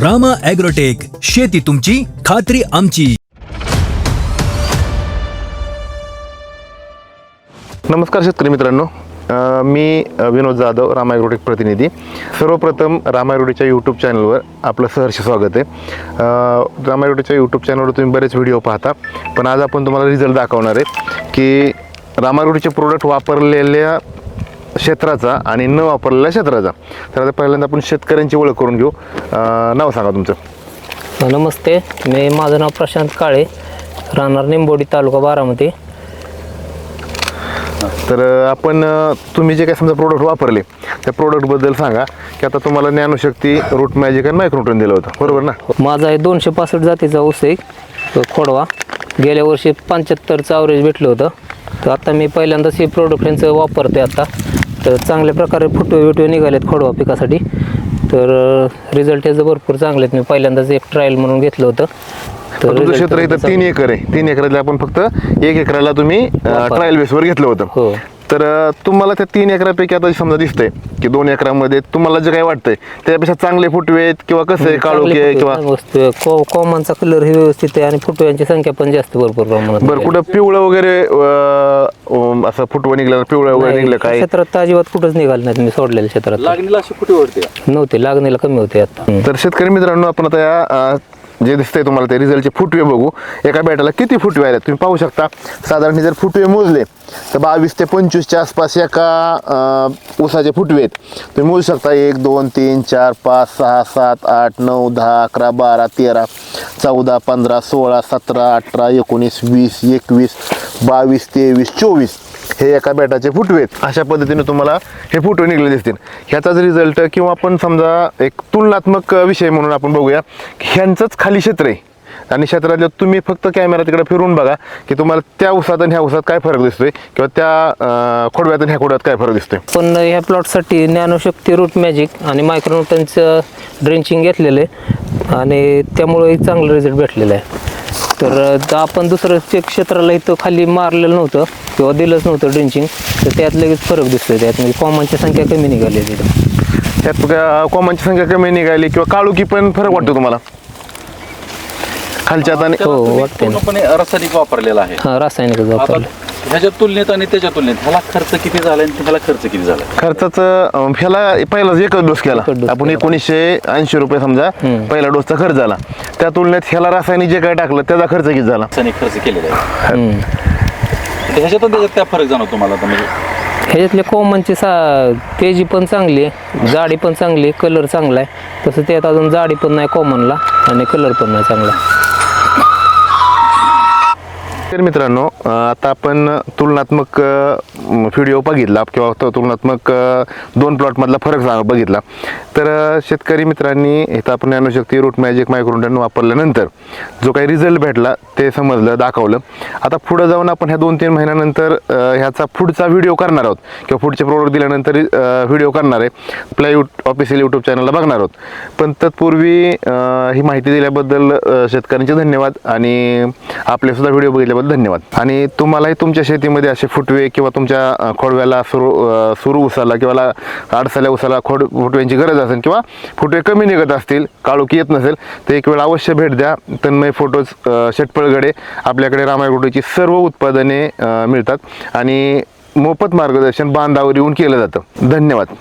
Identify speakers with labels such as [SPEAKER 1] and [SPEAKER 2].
[SPEAKER 1] Rama agrotech, शेती तुमची, खात्री आमची.
[SPEAKER 2] नमस्कार शेतकरी मित्रांनो, मी विनोद जाधव, रामा ॲग्रोटेक प्रतिनिधी. सर्वप्रथम रामा ॲग्रोटेकच्या यूट्यूब चॅनलवर आपलं सहर्ष स्वागत आहे. रामा ॲग्रोटेकच्या यूट्यूब चॅनलवर तुम्ही बरेच व्हिडिओ पाहता, पण आज आपण तुम्हाला रिझल्ट दाखवणार आहे की रामा ॲग्रोटेकचे प्रोडक्ट वापरलेल्या क्षेत्राचा आणि न वापरलेल्या क्षेत्राचा. तर आता पहिल्यांदा आपण शेतकऱ्यांची ओळख करून घेऊ. नाव सांगा तुमचं.
[SPEAKER 3] नमस्ते, माझं नाव प्रशांत काळे, राहणार निंबोडी, तालुका बारामती.
[SPEAKER 2] तर आपण तुम्ही जे काही समजा प्रोडक्ट वापरले त्या प्रोडक्टबद्दल सांगा की आता तुम्हाला ज्ञानशक्ती, रूट मॅजिक आणि मायक्रोन्यूट्रन दिलं होतं, बरोबर ना?
[SPEAKER 3] माझा आहे 265 जातीचा ऊस आहे खोडवा. गेल्या वर्षी 75चं ॲव्हरेज भेटलं होतं. तर आता मी पहिल्यांदाच हे प्रोडक्ट यांचं वापरते आता. तर चांगल्या प्रकारे फुटवे निघालेत खोडवा पिकासाठी. तर रिझल्ट याचं भरपूर चांगले आहेत. मी पहिल्यांदाच एक ट्रायल म्हणून घेतलं होतं.
[SPEAKER 2] तुमचं क्षेत्र इथं 3 एकर आहे. 3 एकरातले आपण फक्त 1 एकराला तुम्ही ट्रायल बेसवर घेतलं होतं.
[SPEAKER 3] हो.
[SPEAKER 2] तर तुम्हाला त्या 3 एकरापैकी आता समजा दिसतंय की 2 एकरामध्ये तुम्हाला जे काही वाटतंय त्यापेक्षा चांगले फुटवे आहेत किंवा कसं आहे, काळोखी आहे किंवा
[SPEAKER 3] कॉमनचा कलर हे व्यवस्थित आहे आणि फुटव्यांची संख्या पण जास्त भरपूर प्रमाणात.
[SPEAKER 2] बरं, कुठं पिवळं वगैरे असं फुटवं निघलं, पिवळं वगैरे निघलं काय?
[SPEAKER 3] क्षेत्रात अजिबात कुठंच निघालं नाही. मी सोडलेल्या क्षेत्रात
[SPEAKER 4] लागणीला अशी कुठे वाढते
[SPEAKER 3] नव्हते, लागणीला कमी होते आता.
[SPEAKER 2] तर शेतकरी मित्रांनो, आपण आता या जे दिसतंय तुम्हाला ते रिझल्टचे फुटवे बघू. एका बॅटाला किती फुटवे आहेत तुम्ही पाहू शकता. साधारण जर फुटवे मोजले तर 22 ते 25च्या आसपास एका ऊसाचे फुटवे आहेत. तुम्ही मोजू शकता 1 2 3 4 5 6 7 8 9 10 11 12 13 14 15 16 17 18 19 20 21 22 23 24 हे एका बॅटाचे फुटवे आहेत. अशा पद्धतीने तुम्हाला हे फुटवे निघले दिसतील. ह्याचाच रिझल्ट किंवा आपण समजा एक तुलनात्मक विषय म्हणून आपण बघूया की ह्यांचंच खाली क्षेत्र आहे आणि क्षेत्रातलं तुम्ही फक्त कॅमेरा तिकडे फिरून बघा की तुम्हाला त्या ऊसात आणि ह्या ऊसात काय फरक दिसतोय किंवा त्या खोडव्यात आणि ह्या खोडव्यात काय फरक दिसतोय.
[SPEAKER 3] पण ह्या प्लॉटसाठी ज्ञानशक्ती, रूट मॅजिक आणि मायक्रोन्यूट्रनचं ड्रिंचिंग घेतलेलं आहे आणि त्यामुळे एक चांगलं रिझल्ट भेटलेला आहे. तर आपण दुसरं क्षेत्राला इथं खाली मारलेलं नव्हतं किंवा दिलंच नव्हतं ड्रिंचिंग, तर त्यात लगेच फरक दिसतोय. त्यात म्हणजे कॉमनची संख्या कमी निघालेली.
[SPEAKER 2] त्यात कॉमनची संख्या कमी निघाली किंवा काळुकी पण फरक वाटतो तुम्हाला खालच्या हाताने?
[SPEAKER 3] हो, वाटते.
[SPEAKER 4] पूर्णपणे रासायनिक वापरलेला आहे.
[SPEAKER 3] हां, रासायनिकच वापरलं.
[SPEAKER 4] ह्याच्या तुलनेत आणि त्याच्या तुलनेत ह्याला खर्च किती झाला आणि ह्याला खर्च किती झाला?
[SPEAKER 2] खर्चाचं ह्याला पहिलाच एकच डोस केला
[SPEAKER 3] एकच डोस
[SPEAKER 2] आपण. 1980 रुपये समजा पहिला डोसचा खर्च झाला. त्या तुलनेत ह्याला रासायनिक जे काय टाकलं त्याचा खर्च किती झाला?
[SPEAKER 4] रासायनिक खर्च केलेला आहे. ह्याच्यात त्याच्यात काय फरक जाणवतो तुम्हाला? म्हणजे
[SPEAKER 3] ह्याच्यातले कॉमनची तेजी पण चांगली आहे, जाडी पण चांगली आहे, कलर चांगला आहे. तसं त्यात अजून जाडी पण नाही कॉमनला आणि कलर पण नाही चांगला.
[SPEAKER 2] तर मित्रांनो, आता आपण तुलनात्मक व्हिडिओ बघितला किंवा तुलनात्मक 2 प्लॉटमधला फरक बघितला. तर शेतकरी मित्रांनी इथं आपण ज्ञानशक्ती, रूट मॅजिक, मायक्रोन्यूट्रन वापरल्यानंतर जो काही रिझल्ट भेटला ते समजलं, दाखवलं. आता पुढे जाऊन आपण ह्या 2-3 महिन्यानंतर ह्याचा पुढचा व्हिडिओ करणार आहोत किंवा पुढचे प्रोडक्ट दिल्यानंतर व्हिडिओ करणार आहे. आपल्या ऑफिशियल यूट्यूब चॅनलला बघणार आहोत. पण तत्पूर्वी ही माहिती दिल्याबद्दल शेतकऱ्यांचे धन्यवाद आणि आपले सुद्धा व्हिडिओ बघितल्याबद्दल धन्यवाद. आणि तुम्हालाही तुमच्या शेतीमध्ये असे फुटवे किंवा तुमच्या खोडव्याला सुरू उसाला किंवा आडसाल्या उसाला फुटव्यांची गरज असेल किंवा फुटवे कमी निघत असतील, काळोखी येत नसेल, तर एक वेळ अवश्य भेट द्या. तन्मय फोटोज, शेटपळगडे. आपल्याकडे रामा ॲग्रोटेकची सर्व उत्पादने मिळतात आणि मोफत मार्गदर्शन बांधावर येऊन केलं जातं. धन्यवाद.